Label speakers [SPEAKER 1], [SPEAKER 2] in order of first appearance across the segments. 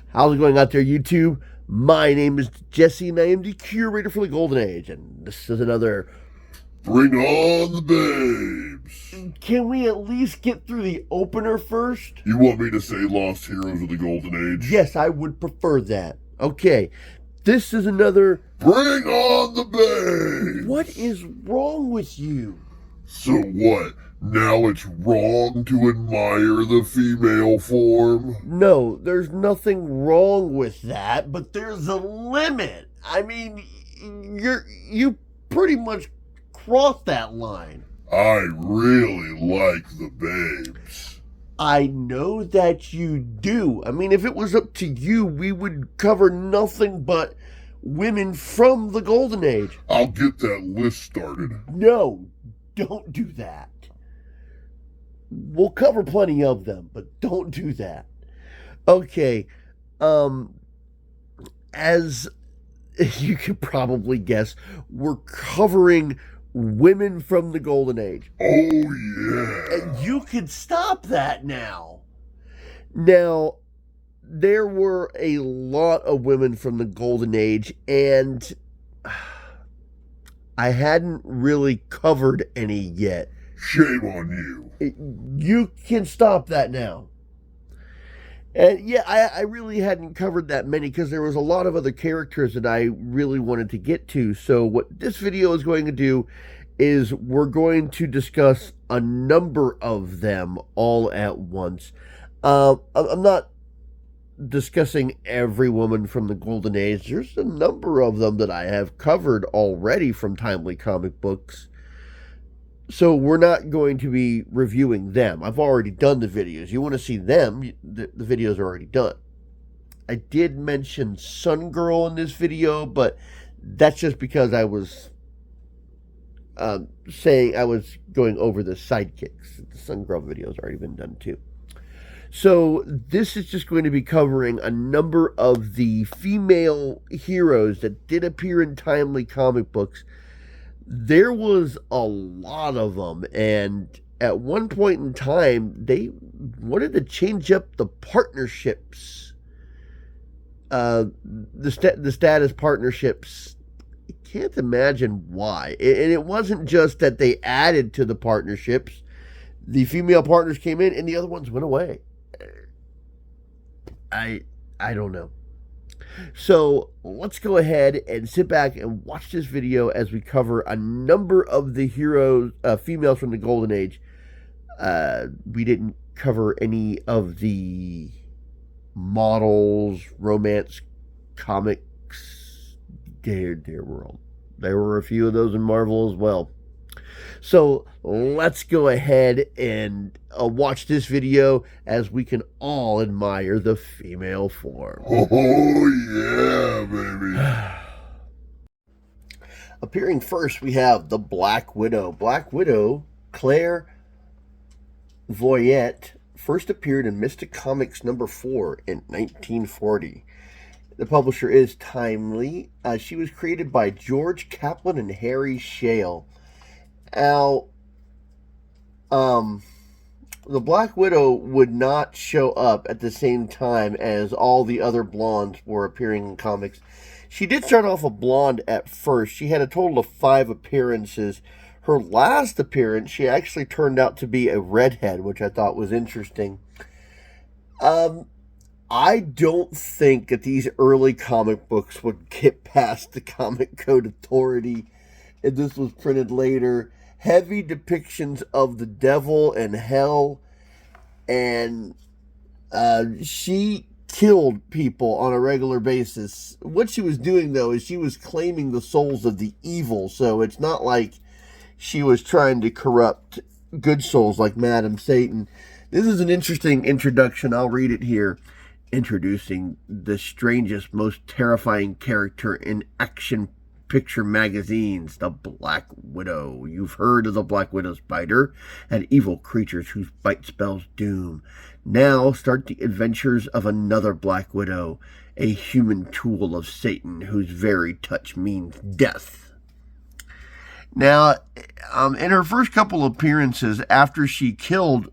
[SPEAKER 1] How's it going out there, YouTube? My name is Jesse, and I am the curator for the Golden Age, and this is another
[SPEAKER 2] Bring on the babes!
[SPEAKER 1] Can we at least get through the opener first?
[SPEAKER 2] You want me to say Lost Heroes of the Golden Age?
[SPEAKER 1] Yes, I would prefer that. Okay, this is another
[SPEAKER 2] Bring on the babes!
[SPEAKER 1] What is wrong with you?
[SPEAKER 2] So what? Now it's wrong to admire the female form?
[SPEAKER 1] No, there's nothing wrong with that, but there's a limit. I mean, you pretty much crossed that line.
[SPEAKER 2] I really like the babes.
[SPEAKER 1] I know that you do. I mean, if it was up to you, we would cover nothing but women from the Golden Age.
[SPEAKER 2] I'll get that list started.
[SPEAKER 1] No, don't do that. We'll cover plenty of them, but don't do that. Okay, as you could probably guess, we're covering women from the Golden Age.
[SPEAKER 2] Oh, yeah.
[SPEAKER 1] And you can stop that now. Now, there were a lot of women from the Golden Age, and I hadn't really covered any yet.
[SPEAKER 2] Shame on you.
[SPEAKER 1] You can stop that now. And yeah, I really hadn't covered that many because there was a lot of other characters that I really wanted to get to. So what this video is going to do is we're going to discuss a number of them all at once. I'm not discussing every woman from the Golden Age. There's a number of them that I have covered already from Timely Comic Books. So we're not going to be reviewing them. I've already done the videos. You want to see them, the videos are already done. I did mention Sun Girl in this video, but that's just because I was saying I was going over the sidekicks. The Sun Girl video has already been done too. So this is just going to be covering a number of the female heroes that did appear in Timely Comic Books. There was a lot of them, and at one point in time, they wanted to change up the partnerships, the status partnerships. I can't imagine why. And it wasn't just that they added to the partnerships. The female partners came in, and the other ones went away. I don't know. So let's go ahead and sit back and watch this video as we cover a number of the heroes, females from the Golden Age. We didn't cover any of the models, romance comics. There were a few of those in Marvel as well. So let's go ahead and watch this video as we can all admire the female form.
[SPEAKER 2] Oh, yeah, baby.
[SPEAKER 1] Appearing first, we have the Black Widow. Black Widow, Claire Voyette, first appeared in Mystic Comics number 4 in 1940. The publisher is Timely. She was created by George Kaplan and Harry Shale. Now, the Black Widow would not show up at the same time as all the other blondes were appearing in comics. She did start off a blonde at first. She had a total of 5 appearances. Her last appearance, she actually turned out to be a redhead, which I thought was interesting. I don't think that these early comic books would get past the Comic Code Authority, and this was printed later. Heavy depictions of the devil and hell, and she killed people on a regular basis. What she was doing, though, is she was claiming the souls of the evil, so it's not like she was trying to corrupt good souls like Madam Satan. This is an interesting introduction. I'll read it here. Introducing the strangest, most terrifying character in action picture magazines, the Black Widow. You've heard of the Black Widow spider and evil creatures whose bite spells doom. Now start the adventures of another Black Widow, a human tool of Satan whose very touch means death. Now, in her first couple appearances after she killed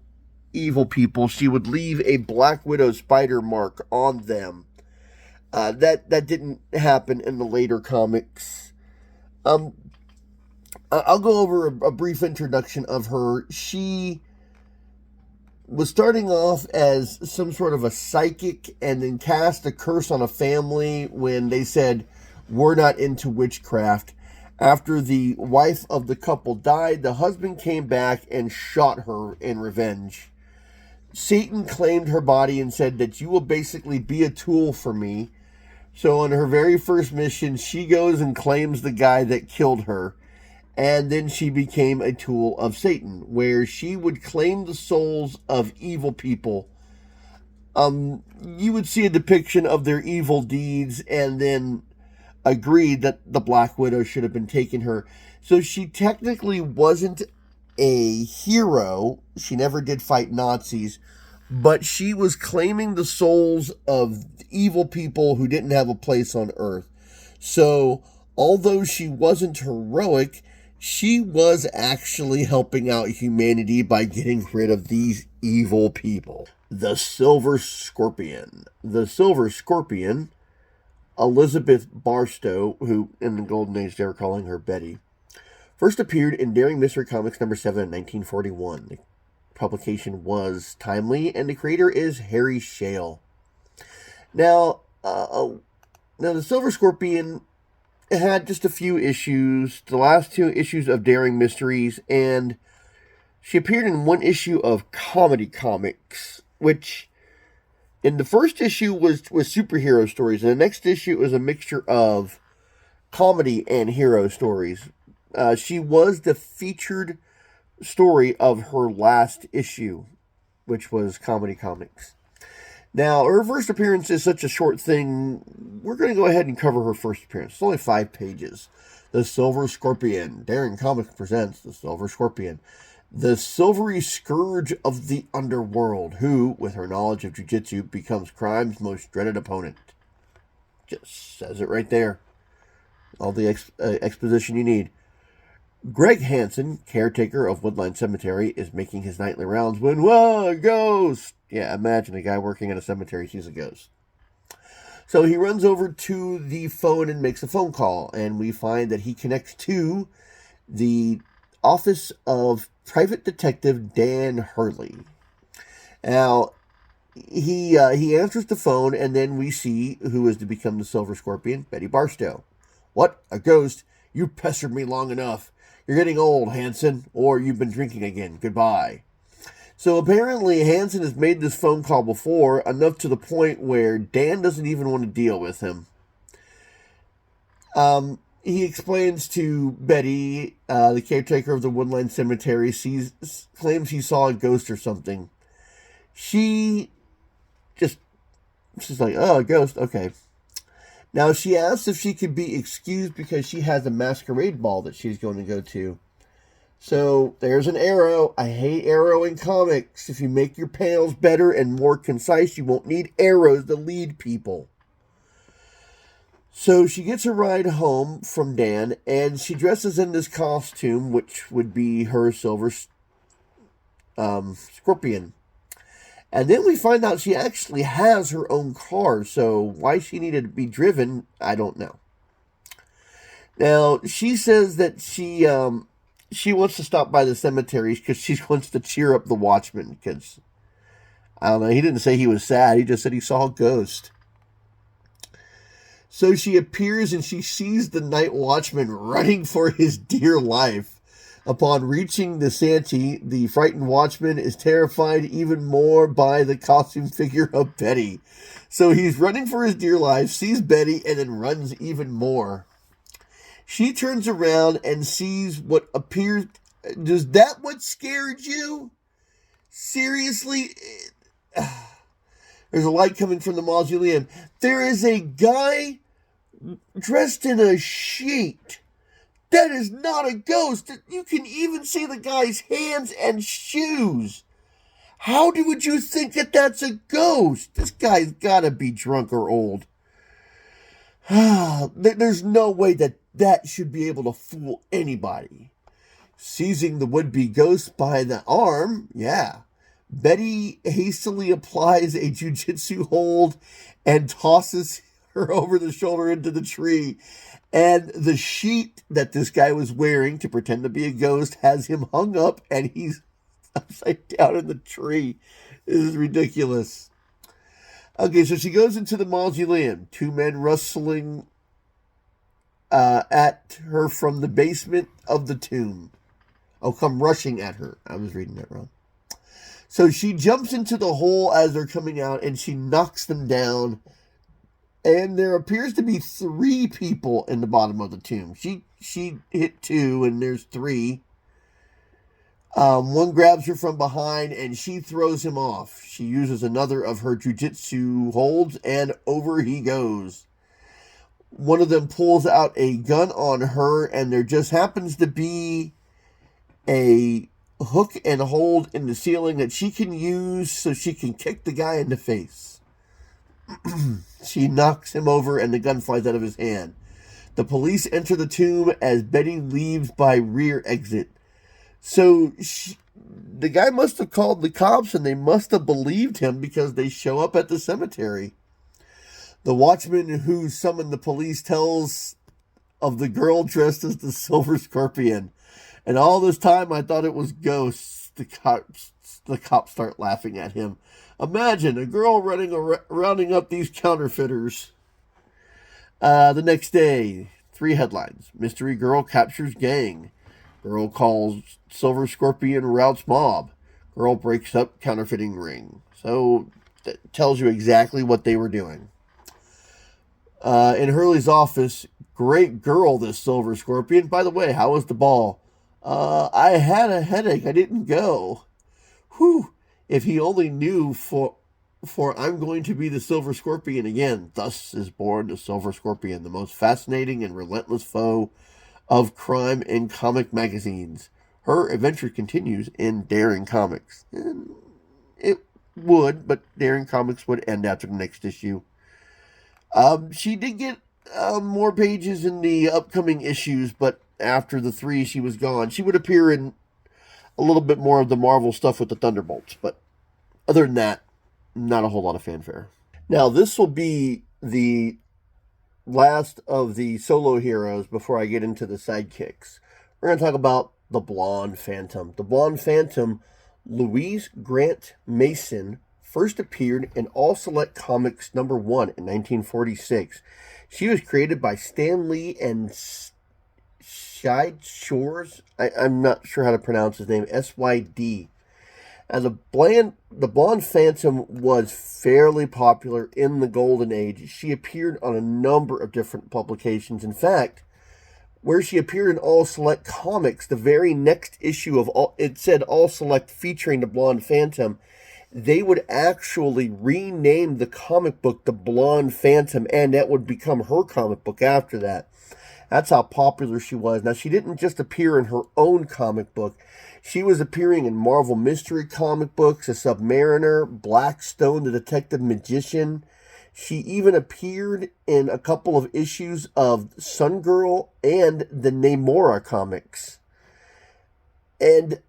[SPEAKER 1] evil people, she would leave a Black Widow spider mark on them. That didn't happen in the later comics. I'll go over a brief introduction of her. She was starting off as some sort of a psychic and then cast a curse on a family when they said, "We're not into witchcraft." After the wife of the couple died, the husband came back and shot her in revenge. Satan claimed her body and said that you will basically be a tool for me. So on her very first mission, she goes and claims the guy that killed her. And then she became a tool of Satan, where she would claim the souls of evil people. You would see a depiction of their evil deeds and then agreed that the Black Widow should have been taking her. So she technically wasn't a hero. She never did fight Nazis, but she was claiming the souls of evil people who didn't have a place on Earth. So although she wasn't heroic, she was actually helping out humanity by getting rid of these evil people. The Silver Scorpion. The Silver Scorpion, Elizabeth Barstow, who in the Golden Age they were calling her Betty, first appeared in Daring Mystery Comics number 7 in 1941. The publication was timely, and the creator is Harry Shale. Now the Silver Scorpion had just a few issues, the last 2 issues of Daring Mysteries, and she appeared in 1 issue of Comedy Comics, which in the first issue was superhero stories, and the next issue was a mixture of comedy and hero stories. She was the featured story of her last issue, which was Comedy Comics. Now, her first appearance is such a short thing, we're going to go ahead and cover her first appearance. It's only 5 pages. The Silver Scorpion. Daring Comics presents The Silver Scorpion, the silvery scourge of the underworld, who, with her knowledge of jiu-jitsu, becomes crime's most dreaded opponent. Just says it right there. All the exposition you need. Greg Hansen, caretaker of Woodline Cemetery, is making his nightly rounds when, whoa, a ghost! Yeah, imagine a guy working at a cemetery sees a ghost. So he runs over to the phone and makes a phone call, and we find that he connects to the office of Private Detective Dan Hurley. Now, he answers the phone, and then we see who is to become the Silver Scorpion, Betty Barstow. What? A ghost? You pestered me long enough. You're getting old, Hansen, or you've been drinking again. Goodbye. So apparently Hansen has made this phone call before, enough to the point where Dan doesn't even want to deal with him. He explains to Betty, the caretaker of the Woodline Cemetery, claims he saw a ghost or something. She's like, oh, a ghost, okay. Now, she asks if she could be excused because she has a masquerade ball that she's going to go to. So, there's an arrow. I hate arrow in comics. If you make your panels better and more concise, you won't need arrows to lead people. So, she gets a ride home from Dan, and she dresses in this costume, which would be her Silver Scorpion. And then we find out she actually has her own car, so why she needed to be driven, I don't know. Now, she says that she wants to stop by the cemeteries because she wants to cheer up the watchman, because, I don't know, he didn't say he was sad, he just said he saw a ghost. So she appears and she sees the night watchman running for his dear life. Upon reaching the shanty, the frightened watchman is terrified even more by the costume figure of Betty. So he's running for his dear life, sees Betty, and then runs even more. She turns around and sees what appears... Does that what scared you? Seriously? There's a light coming from the mausoleum. There is a guy dressed in a sheet. That is not a ghost. You can even see the guy's hands and shoes. How would you think that that's a ghost? This guy's got to be drunk or old. There's no way that should be able to fool anybody. Seizing the would-be ghost by the arm, yeah. Betty hastily applies a jujitsu hold and tosses her over the shoulder into the tree. And the sheet that this guy was wearing to pretend to be a ghost has him hung up and he's upside down in the tree. This is ridiculous. Okay, so she goes into the mausoleum. Two men rustling at her from the basement of the tomb. Oh, come rushing at her. I was reading that wrong. So she jumps into the hole as they're coming out and she knocks them down. And there appears to be 3 people in the bottom of the tomb. She hit 2 and there's 3. One grabs her from behind and she throws him off. She uses another of her jujitsu holds and over he goes. One of them pulls out a gun on her and there just happens to be a hook and hold in the ceiling that she can use so she can kick the guy in the face. She knocks him over and the gun flies out of his hand. The police enter the tomb as Betty leaves by rear exit. So the guy must have called the cops and they must have believed him because they show up at the cemetery. The watchman who summoned the police tells of the girl dressed as the Silver Scorpion. And all this time I thought it was ghosts. The cops start laughing at him. Imagine a girl rounding up these counterfeiters. The next day, 3 headlines. Mystery girl captures gang. Girl calls Silver Scorpion routes mob. Girl breaks up counterfeiting ring. So that tells you exactly what they were doing. In Hurley's office, great girl, this Silver Scorpion. By the way, how was the ball? I had a headache. I didn't go. Whew. If he only knew, for I'm going to be the Silver Scorpion again. Thus is born the Silver Scorpion, the most fascinating and relentless foe of crime in comic magazines. Her adventure continues in Daring Comics. And it would, but Daring Comics would end after the next issue. She did get more pages in the upcoming issues, but after the 3, she was gone. She would appear in a little bit more of the Marvel stuff with the Thunderbolts, but other than that, not a whole lot of fanfare. Now, this will be the last of the solo heroes before I get into the sidekicks. We're going to talk about the Blonde Phantom. The Blonde Phantom, Louise Grant Mason, first appeared in All Select Comics #1 in 1946. She was created by Stan Lee and Shide Shores. I'm not sure how to pronounce his name. SYD. And the Blonde Phantom was fairly popular in the Golden Age. She appeared on a number of different publications. In fact, where she appeared in All Select Comics, the very next issue of it said All Select featuring the Blonde Phantom. They would actually rename the comic book The Blonde Phantom, and that would become her comic book after that. That's how popular she was. Now, she didn't just appear in her own comic book. She was appearing in Marvel Mystery comic books, a Submariner, Blackstone, the Detective Magician. She even appeared in a couple of issues of Sun Girl and the Namora comics. And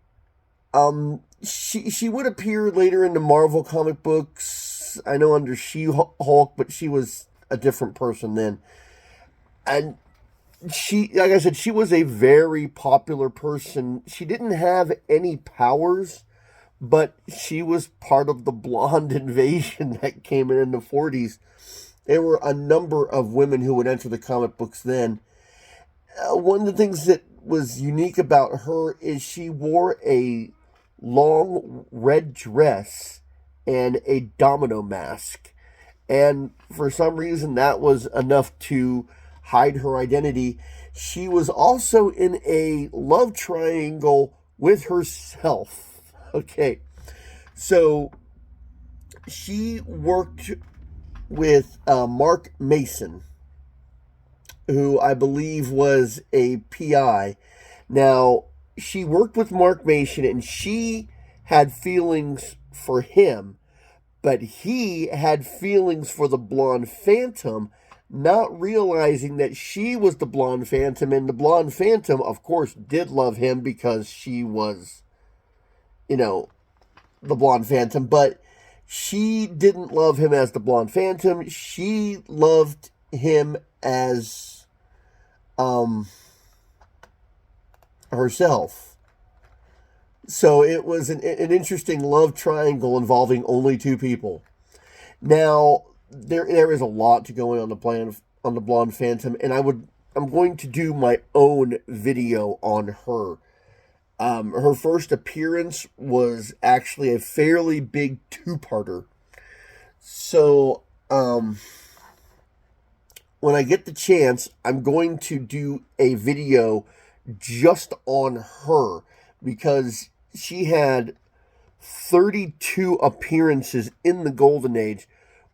[SPEAKER 1] she would appear later in the Marvel comic books. I know under She-Hulk, but she was a different person then. And she, like I said, she was a very popular person. She didn't have any powers, but she was part of the blonde invasion that came in the 40s. There were a number of women who would enter the comic books then. One of the things that was unique about her is she wore a long red dress and a domino mask. And for some reason, that was enough to hide her identity. She was also in a love triangle with herself. Okay, so she worked with Mark Mason, who I believe was a PI. Now, she worked with Mark Mason and she had feelings for him, but he had feelings for the Blonde Phantom, not realizing that she was the Blonde Phantom, and the Blonde Phantom, of course, did love him because she was, the Blonde Phantom, but she didn't love him as the Blonde Phantom. She loved him as herself. So it was an interesting love triangle involving only two people. Now, there is a lot to go on the Blonde Phantom, and I'm going to do my own video on her. Her first appearance was actually a fairly big two-parter. So, when I get the chance, I'm going to do a video just on her, because she had 32 appearances in the Golden Age,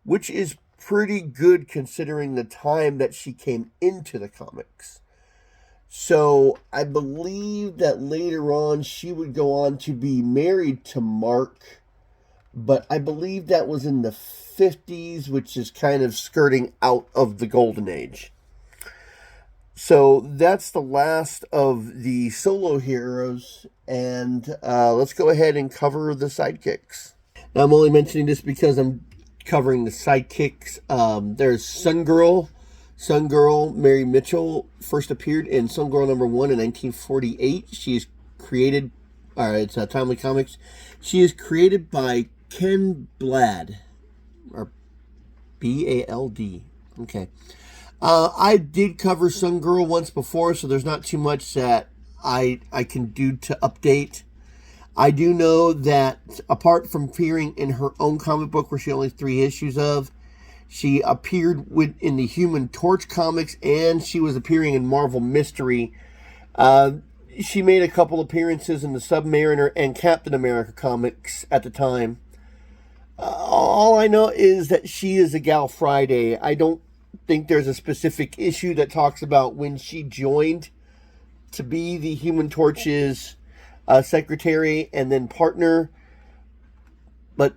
[SPEAKER 1] which is pretty good considering the time that she came into the comics. So I believe that later on she would go on to be married to Mark, but I believe that was in the 50s, which is kind of skirting out of the Golden Age. So that's the last of the solo heroes, and let's go ahead and cover the sidekicks. Now, I'm only mentioning this because I'm covering the sidekicks. There's Sun Girl. Sun Girl, Mary Mitchell, first appeared in Sun Girl number 1 in 1948. She is created, it's Timely Comics. She is created by Ken Blad, or B-A-L-D. Okay. I did cover Sun Girl once before, so there's not too much that I can do to update. I do know that apart from appearing in her own comic book, where she only has 3 issues of, she appeared in the Human Torch comics, and she was appearing in Marvel Mystery. She made a couple appearances in the Submariner and Captain America comics at the time. All I know is that she is a Gal Friday. I don't think there's a specific issue that talks about when she joined to be the Human Torch's secretary and then partner, but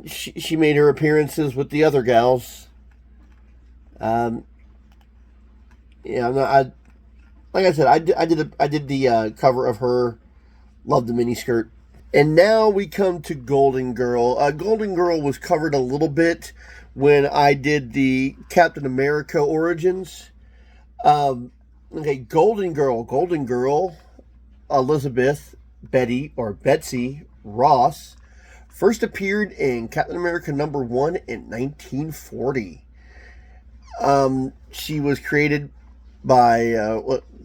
[SPEAKER 1] she made her appearances with the other gals. Like I said, I did the cover of her. Loved the miniskirt. And now we come to Golden Girl. Golden Girl was covered a little bit when I did the Captain America Origins. Okay, Golden Girl, Elizabeth Betty or Betsy Ross first appeared in Captain America number 1 in 1940. She was created by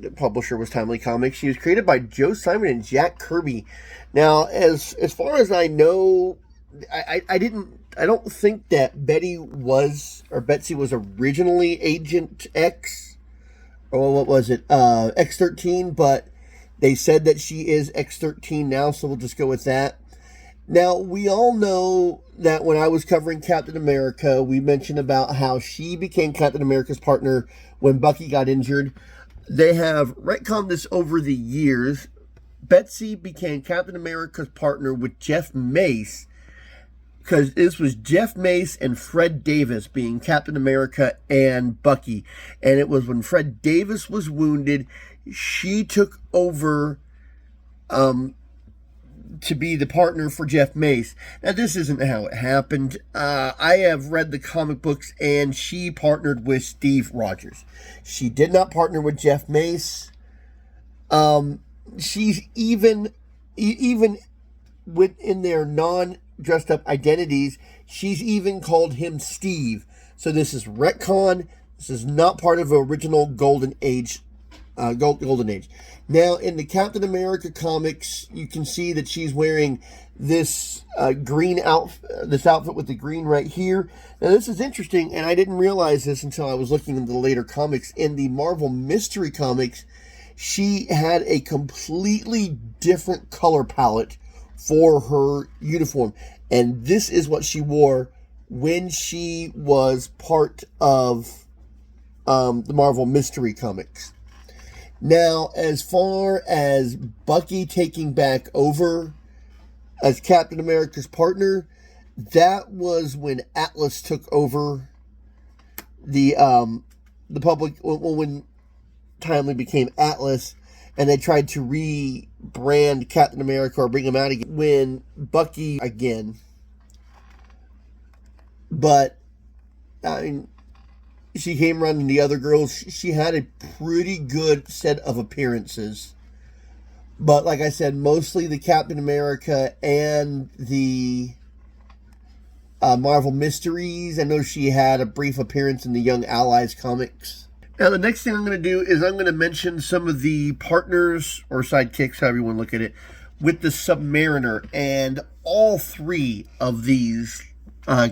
[SPEAKER 1] the publisher was Timely Comics. She was created by Joe Simon and Jack Kirby. Now, as far as I know, I don't think that Betsy was originally Agent X, or what was it, X-13, but they said that she is X-13 now, so we'll just go with that. Now, we all know that when I was covering Captain America, we mentioned about how she became Captain America's partner when Bucky got injured. They have retconned this over the years. Betsy became Captain America's partner with Jeff Mace, because this was Jeff Mace and Fred Davis being Captain America and Bucky. And it was when Fred Davis was wounded, she took over to be the partner for Jeff Mace. Now, this isn't how it happened. I have read the comic books, and she partnered with Steve Rogers. She did not partner with Jeff Mace. She's even within their non-dressed up identities, she's even called him Steve. So this is retcon. This is not part of the original Golden Age. Golden Age. Now, in the Captain America comics, you can see that she's wearing this green outfit, this outfit with the green right here. Now, this is interesting, and I didn't realize this until I was looking into the later comics. In the Marvel Mystery comics, she had a completely different color palette for her uniform, and this is what she wore when she was part of the Marvel Mystery comics. Now, as far as Bucky taking back over as Captain America's partner, that was when Atlas took over the public, when Timely became Atlas, and they tried to brand Captain America or bring him out again when Bucky again. But I mean, she came around and the other girls, she had a pretty good set of appearances. But like I said, mostly the Captain America and the Marvel Mysteries. I know she had a brief appearance in the Young Allies comics. Now, the next thing I'm going to do is I'm going to mention some of the partners or sidekicks, however you want to look at it, with the Submariner. And all three of these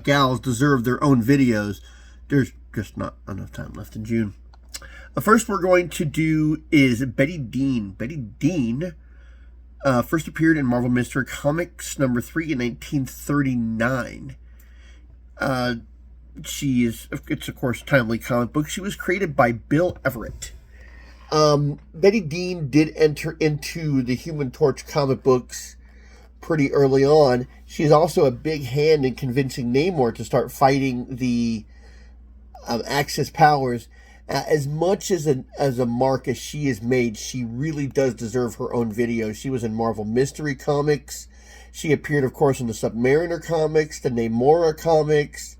[SPEAKER 1] gals deserve their own videos. There's just not enough time left in June. The first we're going to do is Betty Dean. Betty Dean first appeared in Marvel Mystery Comics number 3 in 1939. It's of course a timely comic book. She was created by Bill Everett. Betty Dean did enter into the Human Torch comic books pretty early on. She's also a big hand in convincing Namor to start fighting the Axis powers. As much as a mark as she has made, she really does deserve her own video. She was in Marvel Mystery Comics. She appeared, of course, in the Submariner comics, the Namora comics.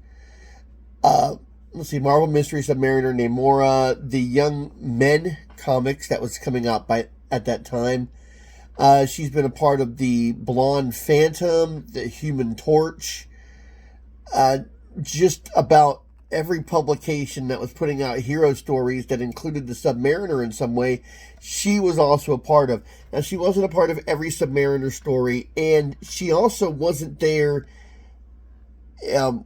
[SPEAKER 1] Let's see, Marvel Mystery, Submariner, Namora, the Young Men comics that was coming out at that time. She's been a part of the Blonde Phantom, the Human Torch, just about every publication that was putting out hero stories that included the Submariner in some way, she was also a part of. Now, she wasn't a part of every Submariner story, and she also wasn't there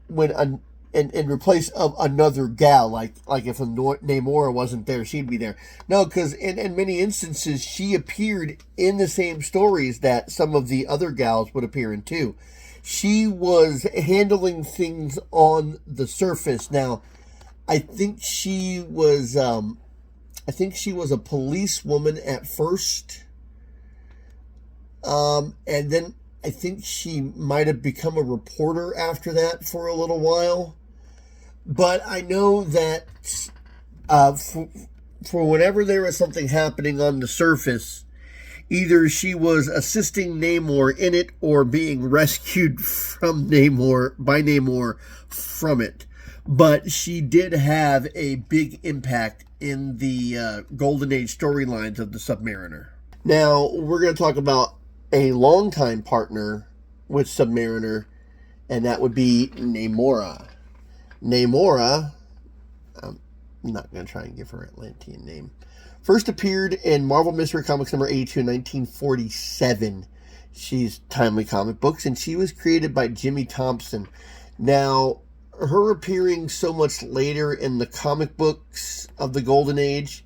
[SPEAKER 1] when in replace of another gal, like if Namora wasn't there, she'd be there. No, because in many instances, she appeared in the same stories that some of the other gals would appear in too. She was handling things on the surface. Now, I think she was a policewoman at first, and then I think she might have become a reporter after that for a little while. But I know that for whenever there was something happening on the surface, either she was assisting Namor in it or being rescued from by Namor from it. But she did have a big impact in the Golden Age storylines of the Submariner. Now, we're going to talk about a longtime partner with Submariner, and that would be Namora. Namora, I'm not going to try and give her an Atlantean name, first appeared in Marvel Mystery Comics number 82 in 1947. She's timely comic books, and she was created by Jimmy Thompson. Now, her appearing so much later in the comic books of the Golden Age,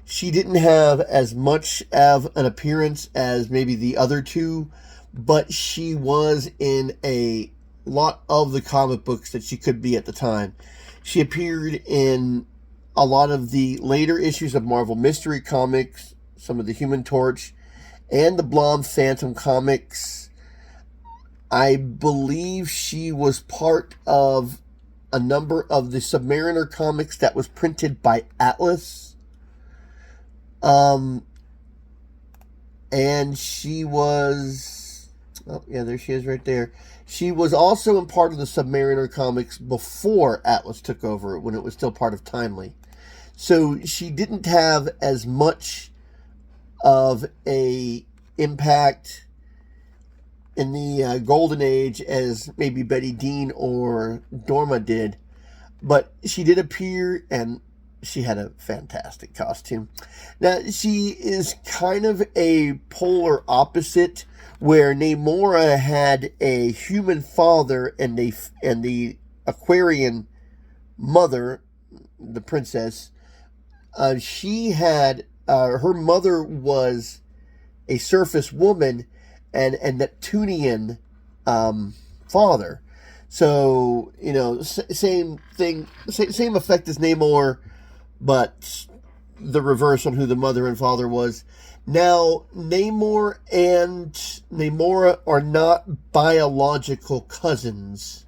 [SPEAKER 1] she didn't have as much of an appearance as maybe the other two, but she was in a lot of the comic books that she could be at the time. She appeared in a lot of the later issues of Marvel Mystery Comics, some of the Human Torch, and the Blonde Phantom comics. I believe she was part of a number of the Submariner comics that was printed by Atlas. And she was... oh, yeah, there she is right there. She was also in part of the Submariner comics before Atlas took over, when it was still part of Timely. So she didn't have as much of a impact in the Golden Age as maybe Betty Dean or Dorma did. But she did appear, and she had a fantastic costume. Now, she is kind of a polar opposite, where Namora had a human father and the Aquarian mother, the princess. She had her mother was a surface woman and Neptunian father. So, you know, same thing, same effect as Namor, but the reverse on who the mother and father was. Now, Namor and Namora are not biological cousins.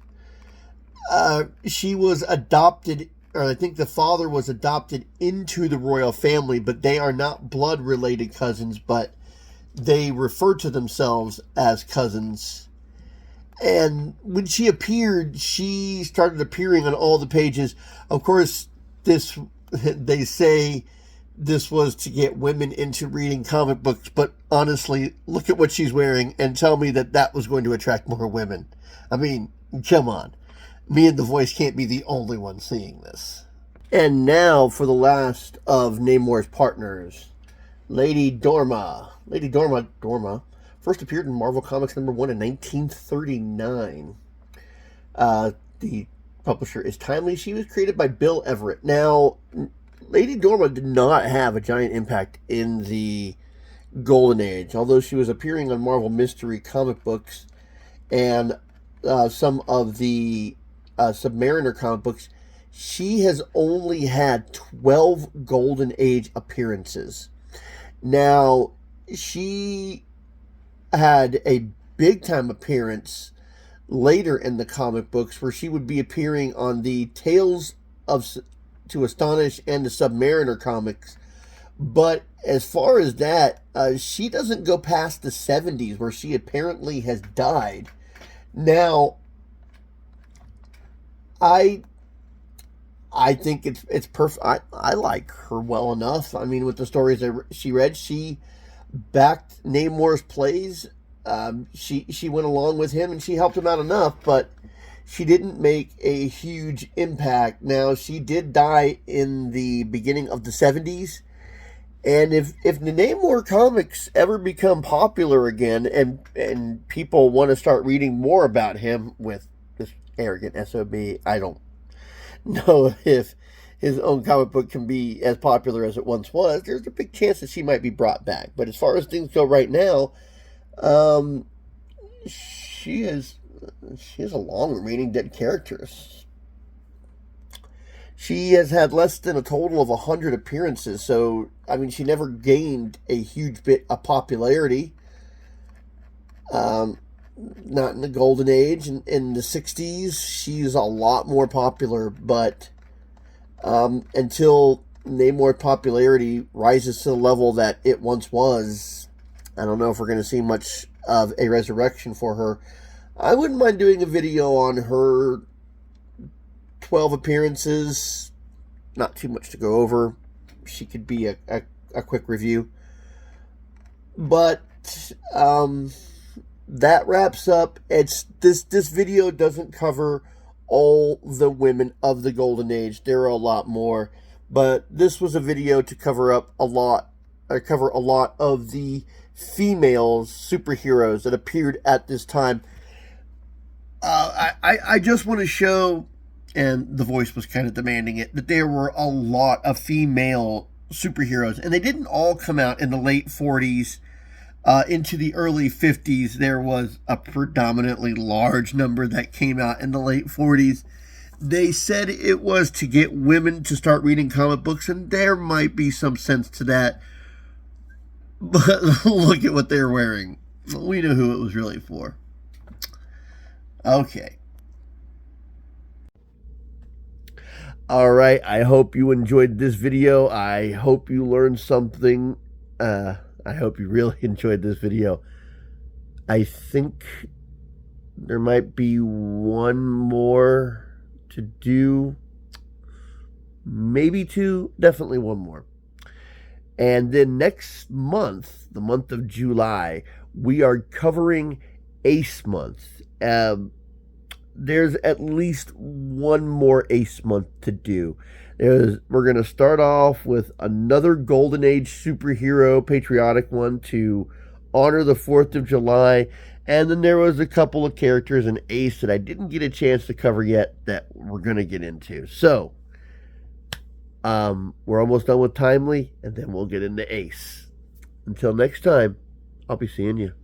[SPEAKER 1] She was adopted, or I think the father was adopted into the royal family, but they are not blood-related cousins, but they referred to themselves as cousins. And when she appeared, she started appearing on all the pages. Of course, this they say this was to get women into reading comic books, but honestly, look at what she's wearing and tell me that that was going to attract more women. I mean, come on. Me and the voice can't be the only one seeing this. And now for the last of Namor's partners, Lady Dorma. Lady Dorma first appeared in Marvel Comics #1 in 1939. The publisher is Timely. She was created by Bill Everett. Now, Lady Dorma did not have a giant impact in the Golden Age, although she was appearing on Marvel Mystery comic books and some of the Submariner comic books. She has only had 12 Golden Age appearances. Now, she had a big-time appearance later in the comic books where she would be appearing on the Tales of to Astonish and the Submariner comics. But as far as that, she doesn't go past the 70s where she apparently has died. Now, I think it's perfect. I like her well enough. I mean, with the stories that she read, she backed Namor's plays. She went along with him and she helped him out enough, but she didn't make a huge impact. Now, she did die in the beginning of the 70s. And if the Namor comics ever become popular again and people want to start reading more about him with this arrogant SOB, I don't know if his own comic book can be as popular as it once was. There's a big chance that she might be brought back. But as far as things go right now, she is a long remaining dead character. She has had less than a total of 100 appearances, so I mean, she never gained a huge bit of popularity. Not in the Golden Age. In the 60s, she's a lot more popular, but until Namor's popularity rises to the level that it once was, I don't know if we're going to see much of a resurrection for her. I wouldn't mind doing a video on her 12 appearances. Not too much to go over. She could be a quick review. But that wraps up. This video doesn't cover all the women of the Golden Age. There are a lot more, but this was a video to cover a lot of the female superheroes that appeared at this time. I just want to show, and the voice was kind of demanding it, that there were a lot of female superheroes, and they didn't all come out in the late 40s. Into the early 50s, there was a predominantly large number that came out in the late 40s. They said it was to get women to start reading comic books, and there might be some sense to that. But look at what they're wearing. We know who it was really for. Okay. All right. I hope you enjoyed this video. I hope you learned something. I hope you really enjoyed this video. I think there might be one more to do. Maybe two. Definitely one more. And then next month, the month of July, we are covering Ace Month. There's at least one more Ace Month to do. We're going to start off with another Golden Age superhero, patriotic one, to honor the 4th of July. And then there was a couple of characters in Ace that I didn't get a chance to cover yet that we're going to get into. So, we're almost done with Timely, and then we'll get into Ace. Until next time, I'll be seeing you.